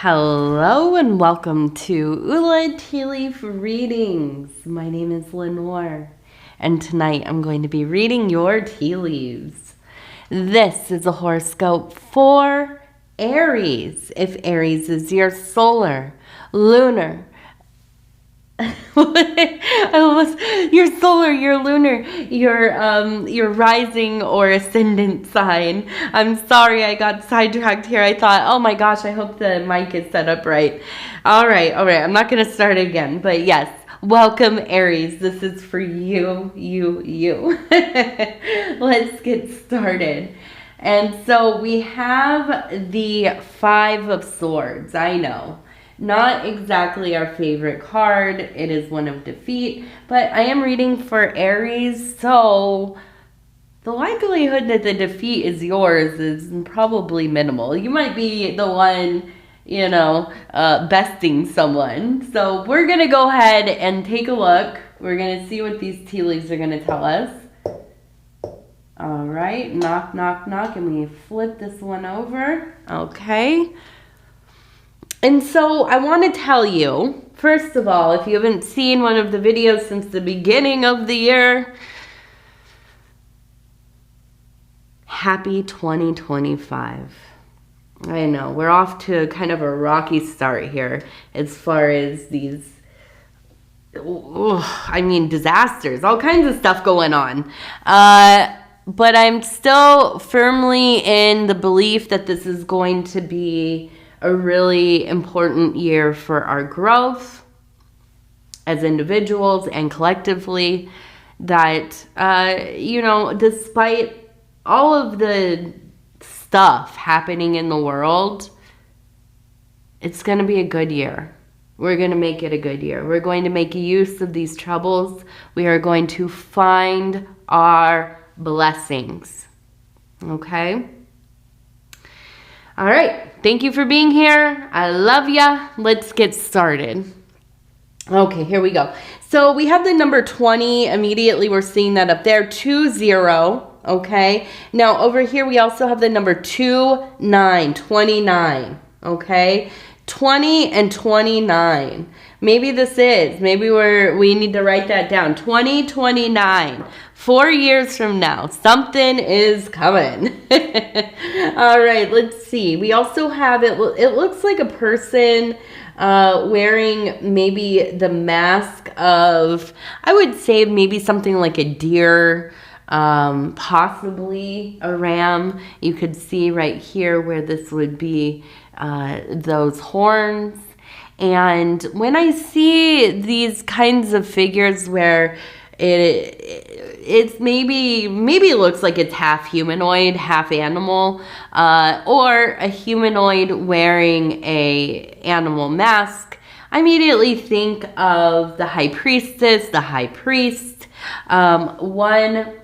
Hello and welcome to Ula Tea Leaf Readings. My name is Lenor, and tonight I'm going to be reading your tea leaves. This is a horoscope for Aries. If Aries is your solar, lunar, your solar, your lunar, your rising or ascendant sign. I'm sorry, I got sidetracked here. I thought, oh my gosh, I hope the mic is set up right. All right. I'm not gonna start again, but yes, welcome Aries. This is for you. Let's get started. And so we have the Five of Swords. I know. Not exactly our favorite card. It is one of defeat, but I am reading for Aries, so the likelihood that the defeat is yours is probably minimal. You might be the one, besting someone. So we're going to go ahead and take a look. We're going to see what these tea leaves are going to tell us. All right, knock, knock, knock, and we flip this one over. Okay. And so I want to tell you, first of all, if you haven't seen one of the videos since the beginning of the year, happy 2025. I know, we're off to kind of a rocky start here as far as these, disasters, all kinds of stuff going on. But I'm still firmly in the belief that this is going to be a really important year for our growth as individuals and collectively, that, despite all of the stuff happening in the world, it's going to be a good year. We're going to make it a good year. We're going to make use of these troubles. We are going to find our blessings. Okay? All right. Thank you for being here. I love ya. Let's get started. Okay, here we go. So we have the number 20. Immediately, we're seeing that up there. 20. Okay. Now, over here, we also have the number 29. 29. Okay. 20 and 29. Maybe we need to write that down. 2029. 4 years from now, something is coming. All right, let's see. We also have it looks like a person wearing maybe the mask of, I would say maybe something like a deer, possibly a ram. You could see right here where this would be those horns. And when I see these kinds of figures where it's maybe looks like it's half humanoid, half animal, or a humanoid wearing a animal mask, I immediately think of the high priestess, the high priest, one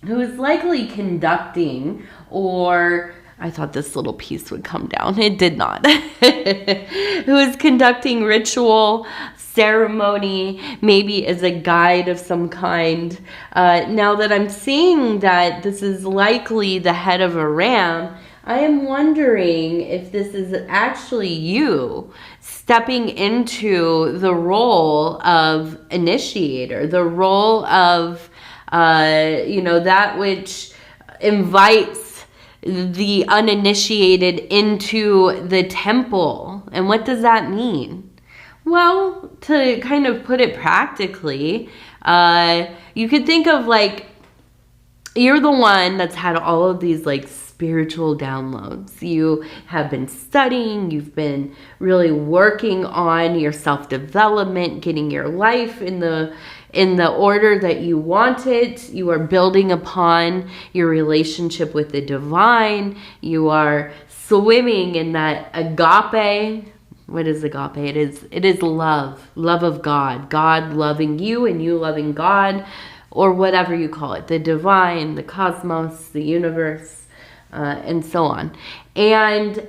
who is likely conducting, or I thought this little piece would come down. It did not. Who is conducting ritual, ceremony, maybe as a guide of some kind. Now that I'm seeing that this is likely the head of a ram, I am wondering if this is actually you stepping into the role of initiator, the role of, that which invites the uninitiated into the temple. And what does that mean? Well, to kind of put it practically, you could think of like, you're the one that's had all of these like spiritual downloads. You have been studying, you've been really working on your self-development, getting your life in the order that you want it. You are building upon your relationship with the divine. You are swimming in that agape. What is agape? It is love of God. God loving you and you loving God, or whatever you call it, the divine, the cosmos, the universe, and so on. And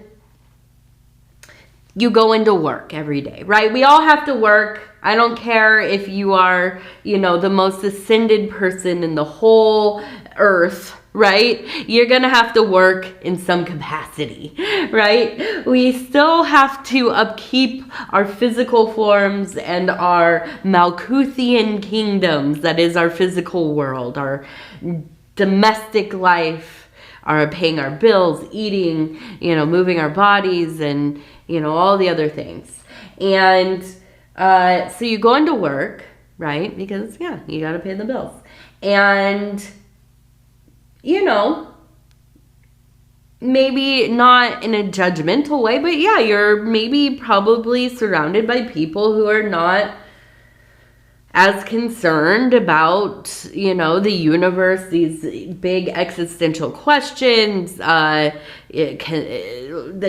you go into work every day, right? We all have to work. I don't care if you are, the most ascended person in the whole earth. right? You're going to have to work in some capacity, right? We still have to upkeep our physical forms and our Malkuthian kingdoms, that is our physical world, our domestic life, our paying our bills, eating, moving our bodies, and, all the other things. And so you go into work, right? Because, you got to pay the bills. And maybe not in a judgmental way, but you're maybe probably surrounded by people who are not as concerned about, the universe, these big existential questions, the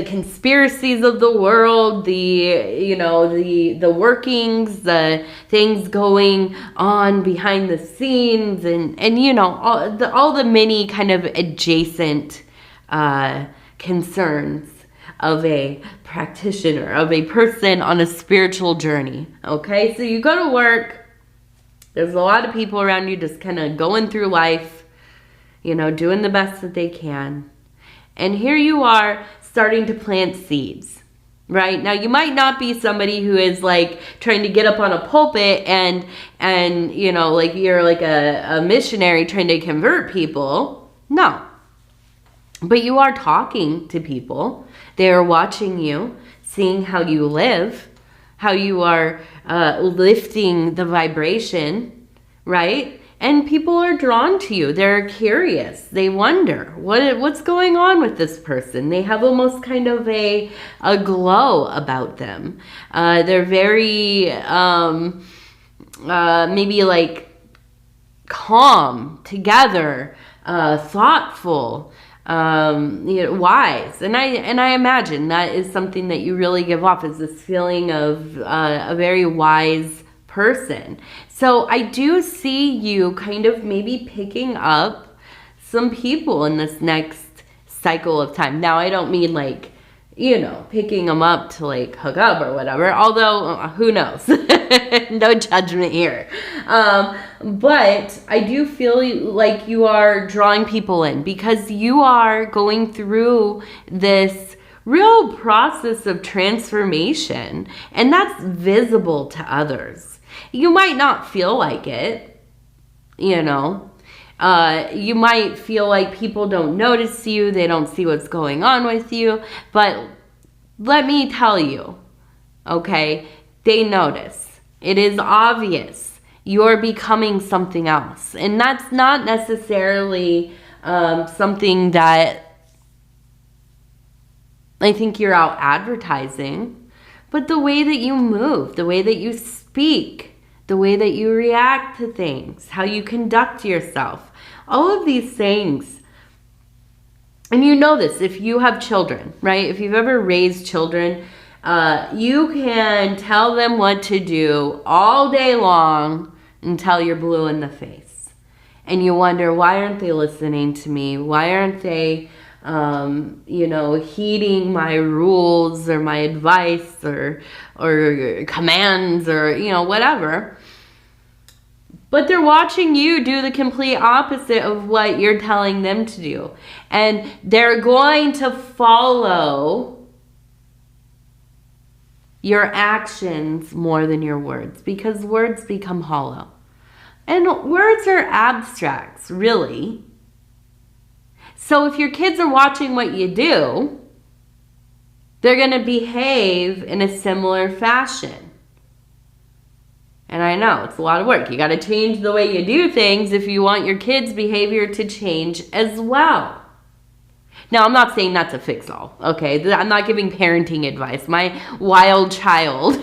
conspiracies of the world, the workings, the things going on behind the scenes, and all the many kind of adjacent concerns of a practitioner, of a person on a spiritual journey. Okay, so you go to work. There's a lot of people around you just kind of going through life, doing the best that they can. And here you are starting to plant seeds, right? Now, you might not be somebody who is like trying to get up on a pulpit and like you're like a missionary trying to convert people. No. But you are talking to people. They are watching you, seeing how you live, how you are lifting the vibration, right? And people are drawn to you. They're curious. They wonder, what's going on with this person? They have almost kind of a glow about them. They're very, maybe like calm, together, thoughtful, wise. And I imagine that is something that you really give off, is this feeling of a very wise person. So I do see you kind of maybe picking up some people in this next cycle of time. Now, I don't mean like, picking them up to like hook up or whatever, although who knows? No judgment here. But I do feel like you are drawing people in because you are going through this real process of transformation, and that's visible to others. You might not feel like it, you might feel like people don't notice you, they don't see what's going on with you, but let me tell you, okay, they notice. It is obvious. You're becoming something else. And that's not necessarily something that I think you're out advertising, but the way that you move, the way that you speak, the way that you react to things, how you conduct yourself, all of these things. And you know this if you have children, right? If you've ever raised children, you can tell them what to do all day long until you're blue in the face. And you wonder, why aren't they listening to me? Why aren't they, heeding my rules or my advice or commands or, whatever. But they're watching you do the complete opposite of what you're telling them to do. And they're going to follow your actions more than your words, because words become hollow. And words are abstracts, really. So if your kids are watching what you do, they're going to behave in a similar fashion. And I know it's a lot of work. You got to change the way you do things if you want your kids' behavior to change as well. Now, I'm not saying that's a fix-all, okay? I'm not giving parenting advice. My wild child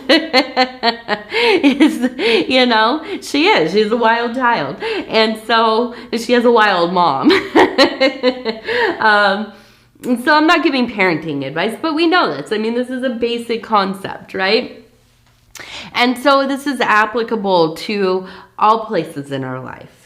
is, she's a wild child. And so she has a wild mom. So I'm not giving parenting advice, but we know this. I mean, this is a basic concept, right? And so this is applicable to all places in our life.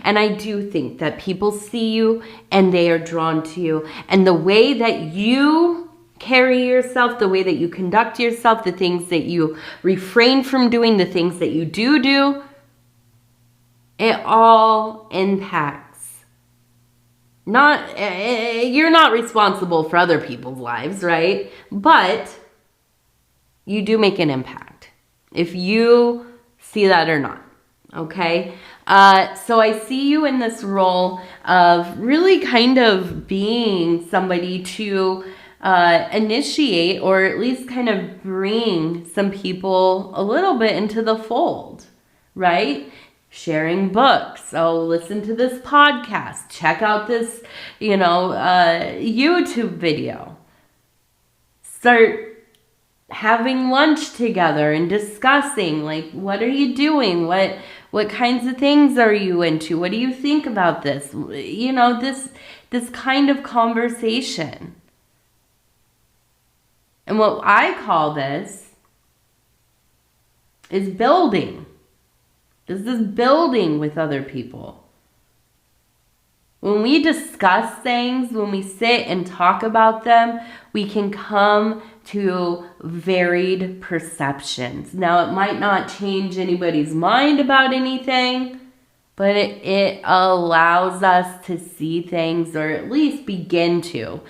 And I do think that people see you and they are drawn to you. And the way that you carry yourself, the way that you conduct yourself, the things that you refrain from doing, the things that you do, it all impacts you're not responsible for other people's lives, right? But you do make an impact, if you see that or not, okay? So I see you in this role of really kind of being somebody to initiate, or at least kind of bring some people a little bit into the fold, right? Sharing books. Oh, listen to this podcast. Check out this, YouTube video. Start having lunch together and discussing, like, what are you doing? What kinds of things are you into? What do you think about this? This kind of conversation. And what I call this is building. This is building with other people. When we discuss things, when we sit and talk about them, we can come to varied perceptions. Now, it might not change anybody's mind about anything, but it allows us to see things, or at least begin to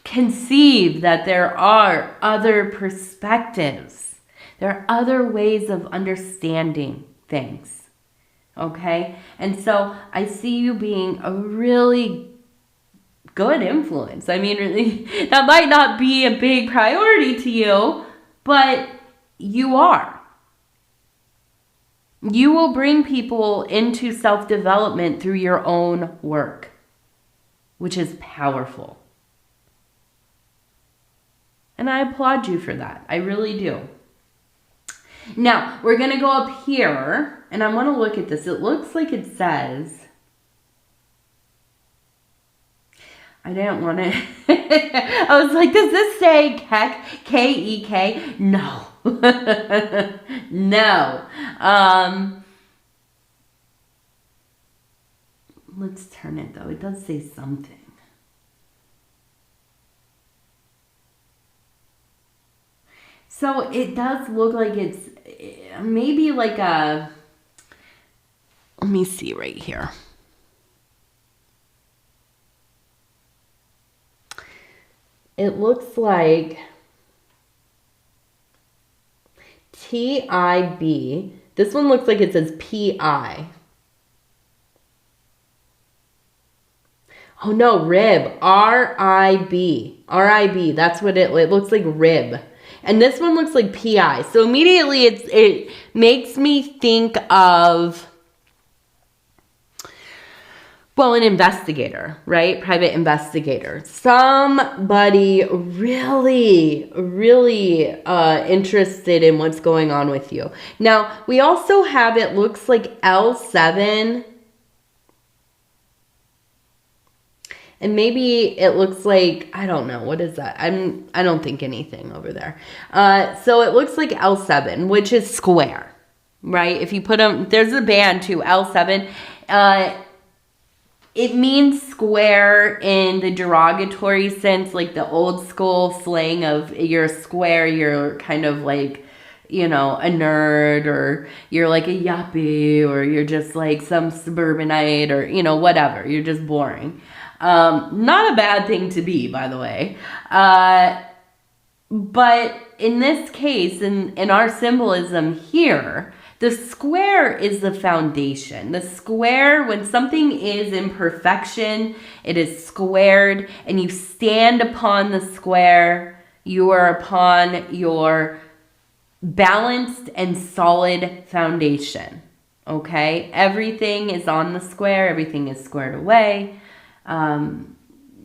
conceive that there are other perspectives. There are other ways of understanding things. Okay? And so I see you being a really good influence. I mean, really, that might not be a big priority to you, but you are. You will bring people into self-development through your own work, which is powerful. And I applaud you for that. I really do. Now, we're going to go up here, and I want to look at this. It looks like it says, I didn't want to, I was like, does this say Kek, K-E-K? No. No. Let's turn it, though. It does say something. So it does look like it's maybe like a, let me see right here. It looks like T-I-B. This one looks like it says P-I. Oh no, rib. R-I-B. R-I-B. That's what it looks like, rib. And this one looks like P-I. So immediately it makes me think of, well, an investigator, right? Private investigator. Somebody really, really interested in what's going on with you. Now, we also have, it looks like L7. And maybe it looks like, I don't know, what is that? I don't think anything over there. So it looks like L7, which is square, right? If you put them, there's a band too, L7. It means square in the derogatory sense, like the old school slang of you're square, you're kind of like, a nerd, or you're like a yuppie, or you're just like some suburbanite, or, whatever. You're just boring. Not a bad thing to be, by the way. But in this case, in our symbolism here, the square is the foundation. The square, when something is in perfection, it is squared, and you stand upon the square, you are upon your balanced and solid foundation. Okay? Everything is on the square, everything is squared away.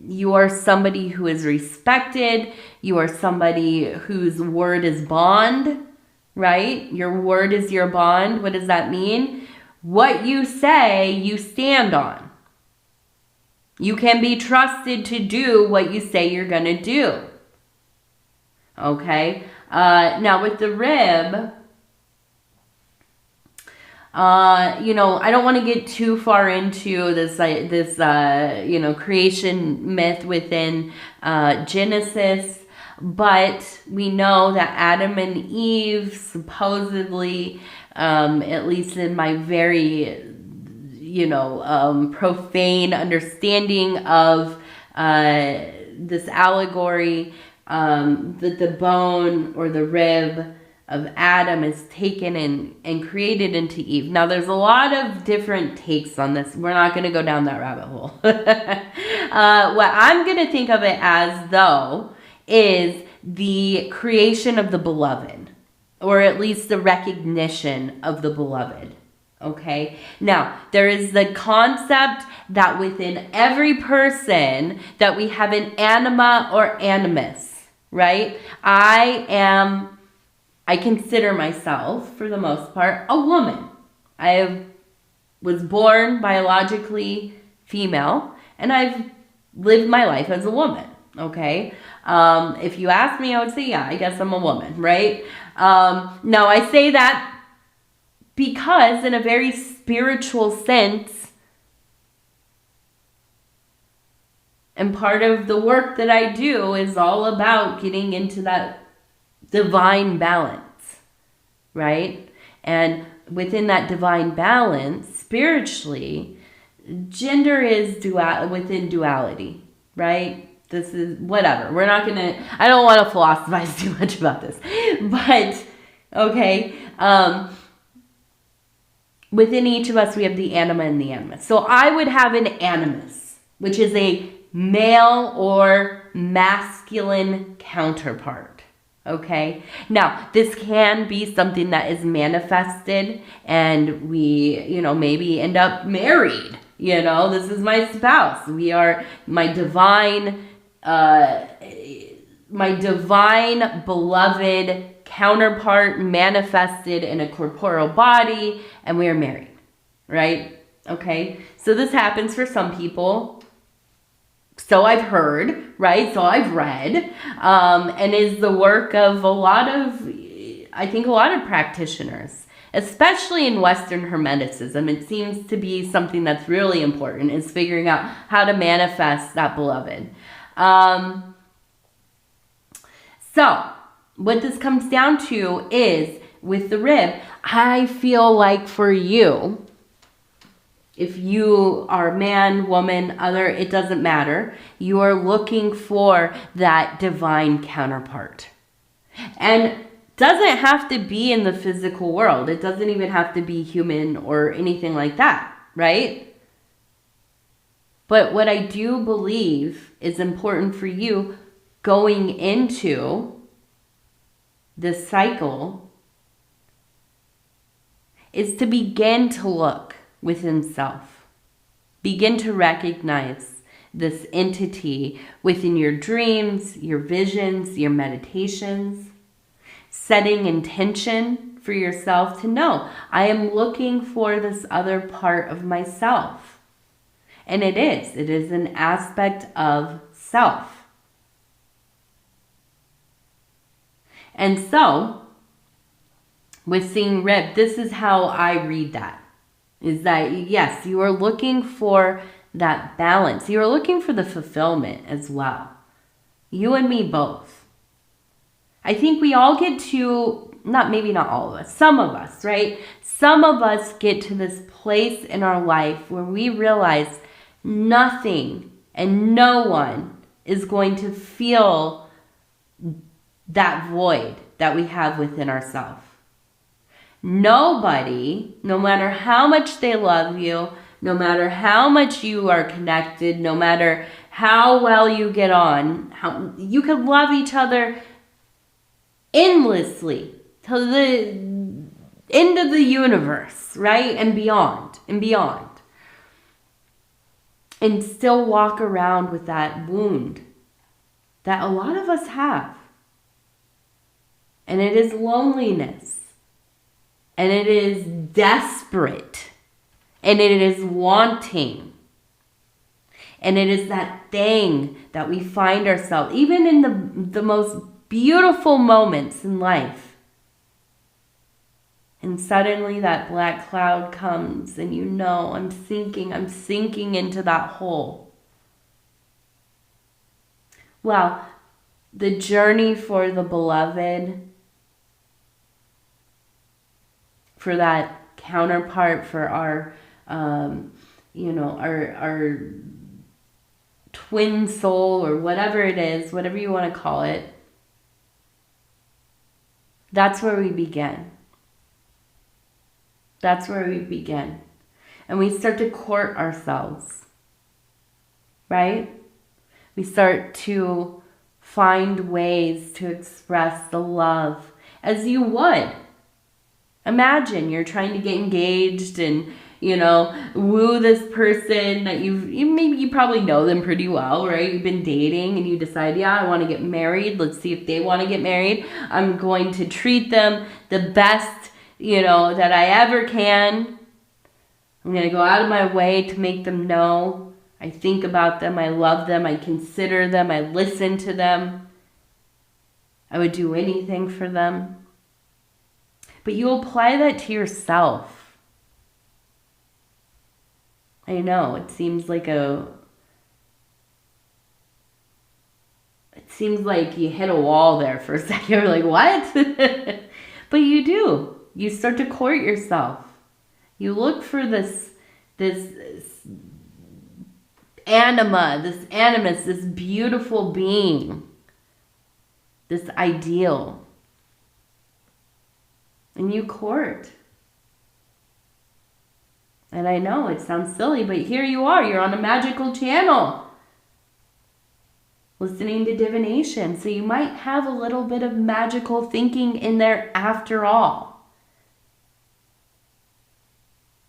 You are somebody who is respected. You are somebody whose word is bond, right? Your word is your bond. What does that mean? What you say, you stand on. You can be trusted to do what you say you're going to do. Okay? Now with the rib, I don't want to get too far into this creation myth within Genesis, but we know that Adam and Eve supposedly, at least in my very, profane understanding of this allegory, that the bone or the rib of Adam is taken and created into Eve. Now, there's a lot of different takes on this. We're not going to go down that rabbit hole. What I'm going to think of it as, though, is the creation of the beloved, or at least the recognition of the beloved. Okay. Now, there is the concept that within every person that we have an anima or animus, right? I consider myself, for the most part, a woman. I was born biologically female, and I've lived my life as a woman. Okay. If you ask me, I would say, yeah, I guess I'm a woman, right? Now, I say that because in a very spiritual sense, and part of the work that I do is all about getting into that divine balance, right? And within that divine balance, spiritually, gender is within duality, right? This is whatever. I don't want to philosophize too much about this, but okay. Within each of us, we have the anima and the animus. So I would have an animus, which is a male or masculine counterpart. Okay. Now, this can be something that is manifested, and we, maybe end up married. This is my spouse. We are my divine beloved counterpart manifested in a corporeal body, and we are married, right? Okay. So this happens for some people. So I've heard, right? So I've read, and is the work of a lot of practitioners, especially in Western Hermeticism. It seems to be something that's really important, is figuring out how to manifest that beloved. So what this comes down to is, with the rib, I feel like for you, if you are man, woman, other, it doesn't matter. You are looking for that divine counterpart. And doesn't have to be in the physical world. It doesn't even have to be human or anything like that, right? But what I do believe is important for you going into this cycle is to begin to look within self. Begin to recognize this entity within your dreams, your visions, your meditations, setting intention for yourself to know, I am looking for this other part of myself. And it is an aspect of self. And so, with seeing rib, this is how I read that. Is that, yes, you are looking for that balance. You are looking for the fulfillment as well. You and me both. I think we all get to, maybe not all of us, some of us, right? Some of us get to this place in our life where we realize nothing and no one is going to feel that void that we have within ourselves. Nobody, no matter how much they love you, no matter how much you are connected, no matter how well you get on, how you could love each other endlessly till the end of the universe, right? And beyond, and still walk around with that wound that a lot of us have. And it is loneliness. And it is desperate. And it is wanting. And it is that thing that we find ourselves, even in the most beautiful moments in life. And suddenly that black cloud comes and I'm sinking into that hole. Well, the journey for the beloved, for that counterpart, for our our twin soul, or whatever it is, whatever you want to call it, that's where we begin. That's where we begin. And we start to court ourselves, right? We start to find ways to express the love as you would. Imagine you're trying to get engaged and, woo this person that you probably know them pretty well, right? You've been dating and you decide, yeah, I want to get married. Let's see if they want to get married. I'm going to treat them the best, that I ever can. I'm going to go out of my way to make them know I think about them, I love them, I consider them, I listen to them. I would do anything for them. But you apply that to yourself. I know, it seems like you hit a wall there for a second. You're like, what? But you do. You start to court yourself. You look for this animus, this beautiful being, this ideal. And you court. And I know it sounds silly, but here you are. You're on a magical channel listening to divination. So you might have a little bit of magical thinking in there after all.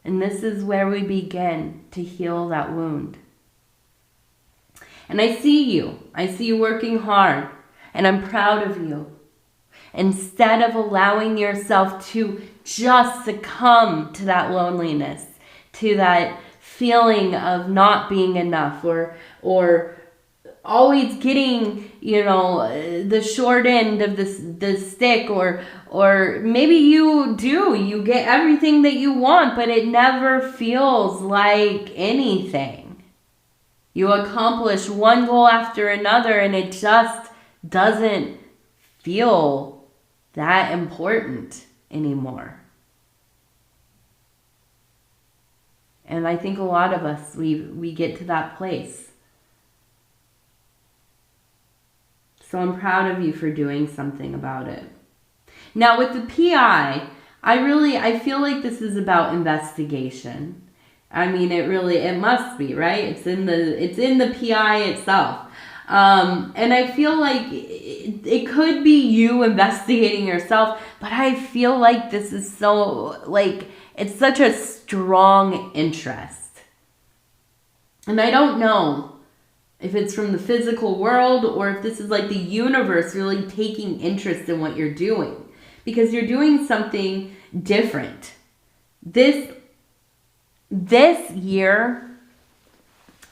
And this is where we begin to heal that wound. And I see you. I see you working hard. And I'm proud of you. Instead of allowing yourself to just succumb to that loneliness, to that feeling of not being enough, or always getting, the short end of the stick, or maybe you get everything that you want, but it never feels like anything. You accomplish one goal after another, and it just doesn't feel that important anymore. And I think a lot of us, we get to that place. So I'm proud of you for doing something about it. Now with the PI, I feel like this is about investigation. I mean, it must be, right? It's in the PI itself. And I feel like it could be you investigating yourself, but I feel like this is it's such a strong interest. And I don't know if it's from the physical world or if this is like the universe really taking interest in what you're doing, because you're doing something different. This year,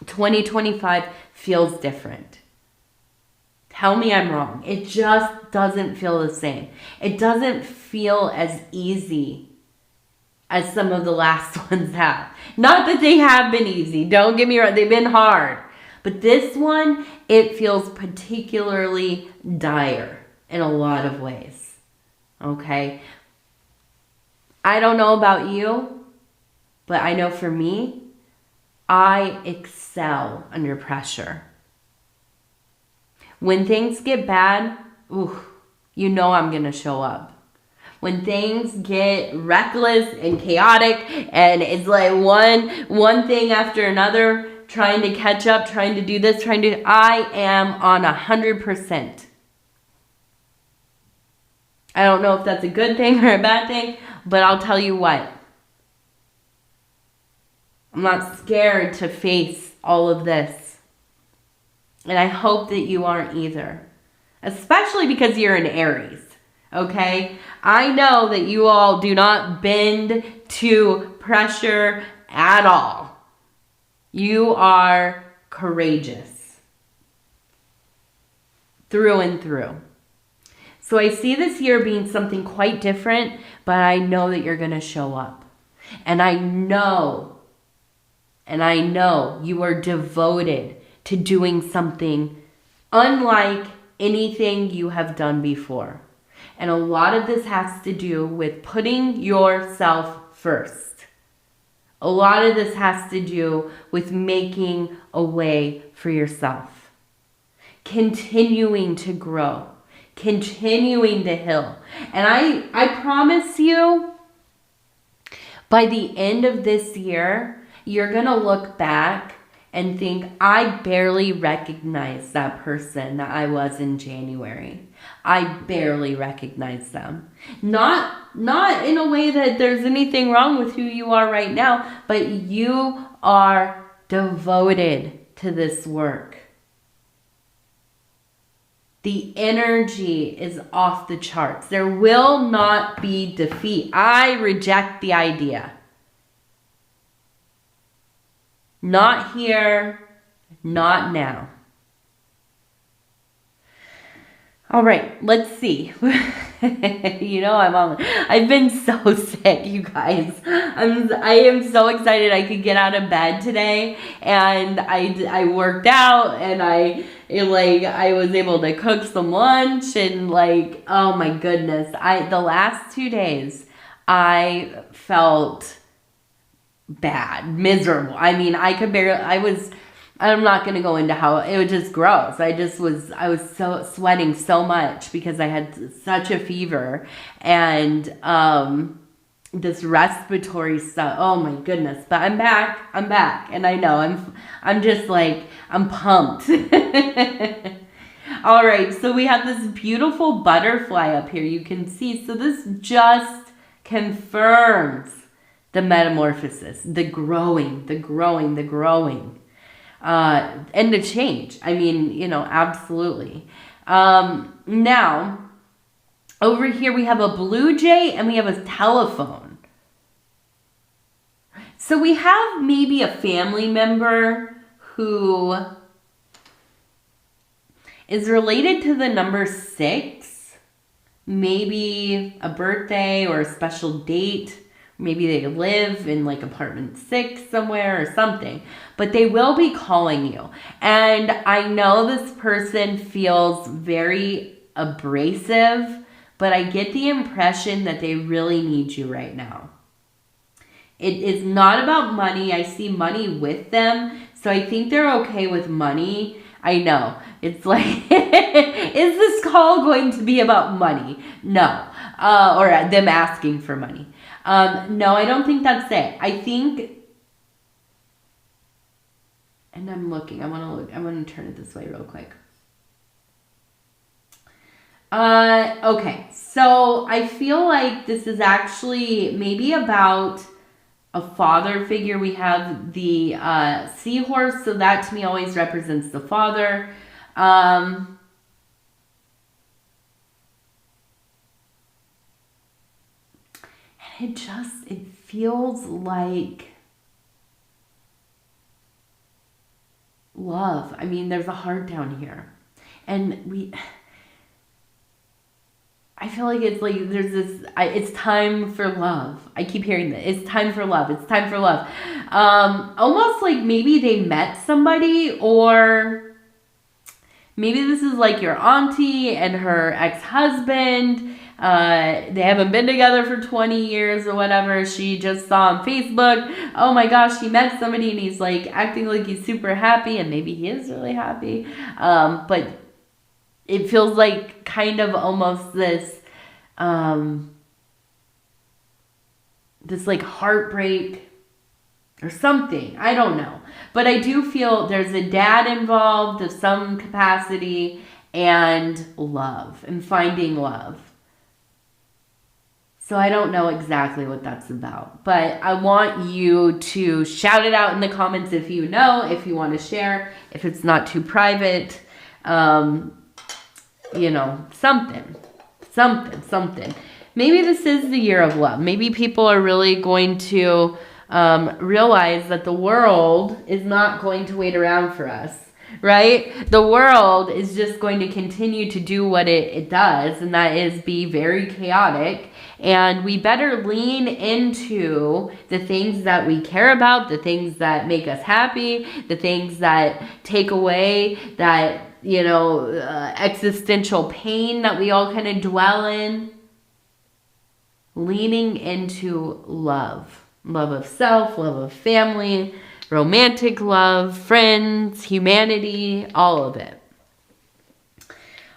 2025, feels different. Tell me I'm wrong. It just doesn't feel the same. It doesn't feel as easy as some of the last ones have. Not that they have been easy. Don't get me wrong. They've been hard. But this one, it feels particularly dire in a lot of ways. Okay? I don't know about you, but I know for me, I excel under pressure. When things get bad, I'm going to show up. When things get reckless and chaotic and it's like one thing after another, trying to catch up, trying to do this, I am on 100%. I don't know if that's a good thing or a bad thing, but I'll tell you what. I'm not scared to face all of this. And I hope that you aren't either. Especially because you're an Aries. Okay? I know that you all do not bend to pressure at all. You are courageous. Through and through. So I see this year being something quite different, but I know that you're going to show up. And I know you are devoted to doing something unlike anything you have done before. And a lot of this has to do with putting yourself first. A lot of this has to do with making a way for yourself, continuing to grow, continuing to heal. And I promise you, by the end of this year, you're going to look back and think, I barely recognize that person that I was in January. I barely recognize them. Not in a way that there's anything wrong with who you are right now, but you are devoted to this work. The energy is off the charts. There will not be defeat. I reject the idea. Not here, not now. All right, let's see. I've been so sick, you guys. I am so excited I could get out of bed today, and I worked out, and I was able to cook some lunch, and oh my goodness, the last 2 days I felt bad, miserable. I mean, I'm not going to go into how it was just gross. I was so sweating so much because I had such a fever and this respiratory stuff. Oh my goodness. But I'm back. And I know I'm just I'm pumped. All right. So we have this beautiful butterfly up here. You can see. So this just confirms the metamorphosis, the growing. And the change. I mean, absolutely. Now, over here we have a blue jay and we have a telephone. So we have maybe a family member who is related to the number 6. Maybe a birthday or a special date. Maybe they live in apartment 6 somewhere or something, but they will be calling you. And I know this person feels very abrasive, but I get the impression that they really need you right now. It is not about money. I see money with them, so I think they're okay with money. I know. It's is this call going to be about money? No. Or them asking for money. No, I don't think that's it. I think, and I'm looking, I want to turn it this way real quick. Okay, so I feel like this is actually maybe about a father figure. We have the seahorse, so that to me always represents the father. It feels like love. I mean, there's a heart down here. And I feel like there's this, it's time for love. I keep hearing that. It's time for love. It's time for love. Almost like maybe they met somebody, or maybe this is your auntie and her ex-husband. They haven't been together for 20 years or whatever. She just saw on Facebook, oh my gosh, he met somebody and he's acting like he's super happy, and maybe he is really happy. But it feels like kind of almost this heartbreak or something. I don't know. But I do feel there's a dad involved of some capacity, and love, and finding love. So I don't know exactly what that's about, but I want you to shout it out in the comments if you know, if you want to share, if it's not too private, something. Maybe this is the year of love. Maybe people are really going to realize that the world is not going to wait around for us, right? The world is just going to continue to do what it does, and that is be very chaotic. And we better lean into the things that we care about, the things that make us happy, the things that take away that, existential pain that we all kind of dwell in. Leaning into love. Love of self, love of family, romantic love, friends, humanity, all of it.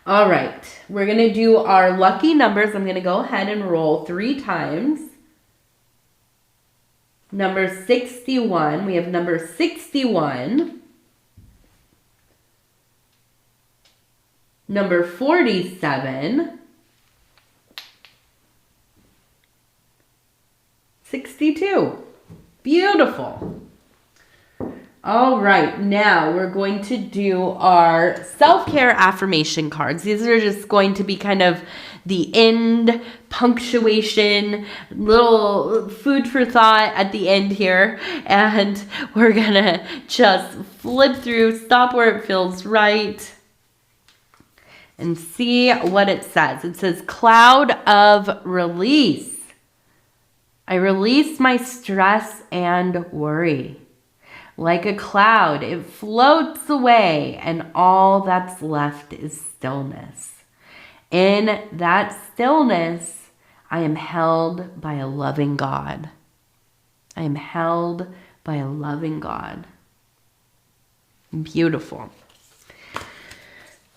All right, we're going to do our lucky numbers. I'm going to go ahead and roll 3 times. Number 61, we have number 61. Number 47. 62. Beautiful. All right, now we're going to do our self-care affirmation cards. These are just going to be kind of the end punctuation, little food for thought at the end here. And we're going to just flip through, stop where it feels right, and see what it says. It says, cloud of release. I release my stress and worry. Like a cloud, it floats away, and all that's left is stillness. In that stillness, I am held by a loving God. I am held by a loving God. Beautiful.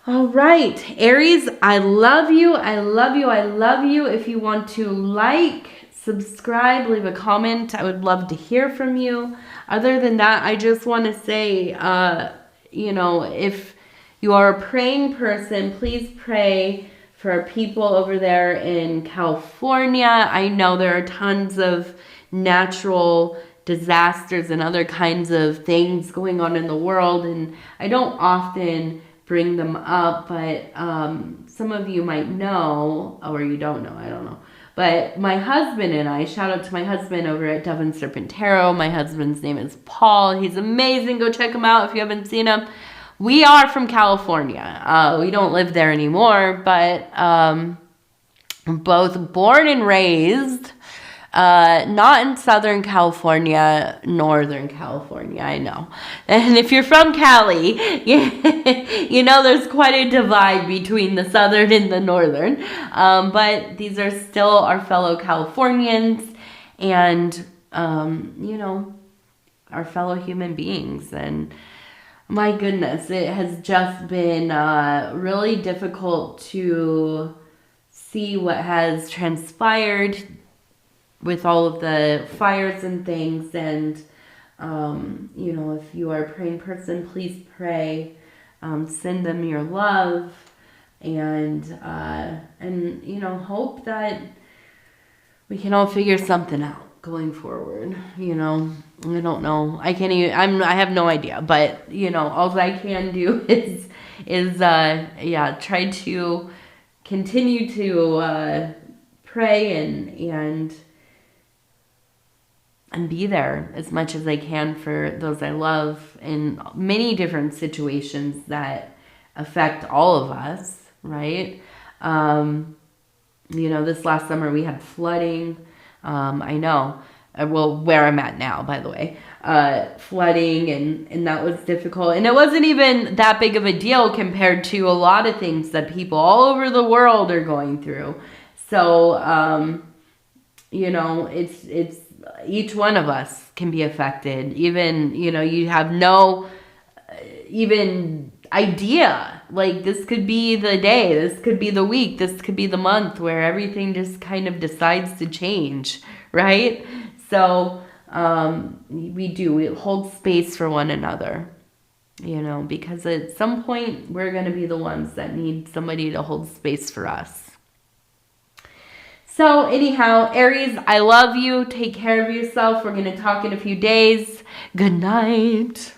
All right, Aries, I love you. I love you. I love you. If you want to like, subscribe, leave a comment, I would love to hear from you. Other than that, I just want to say, if you are a praying person, please pray for people over there in California. I know there are tons of natural disasters and other kinds of things going on in the world, and I don't often bring them up, but some of you might know, or you don't know, I don't know. But my husband and I, shout out to my husband over at Dove and Serpent Tarot. My husband's name is Paul. He's amazing. Go check him out if you haven't seen him. We are from California. We don't live there anymore, but both born and raised, not in Southern California, Northern California, I know. And if you're from Cali, you know there's quite a divide between the Southern and the Northern. But these are still our fellow Californians and, our fellow human beings. And my goodness, it has just been really difficult to see what has transpired with all of the fires and things. And, if you are a praying person, please pray. Send them your love and hope that we can all figure something out going forward. I don't know. I can't even, I have no idea, but, all I can do is try to continue to pray and be there as much as I can for those I love in many different situations that affect all of us, right? This last summer we had flooding. I know. Where I'm at now, by the way. Flooding, and that was difficult. And it wasn't even that big of a deal compared to a lot of things that people all over the world are going through. So, it's each one of us can be affected. Even, you have no even idea. Like, this could be the day, this could be the week, this could be the month where everything just kind of decides to change, right? So, we hold space for one another, because at some point we're going to be the ones that need somebody to hold space for us. So anyhow, Aries, I love you. Take care of yourself. We're going to talk in a few days. Good night.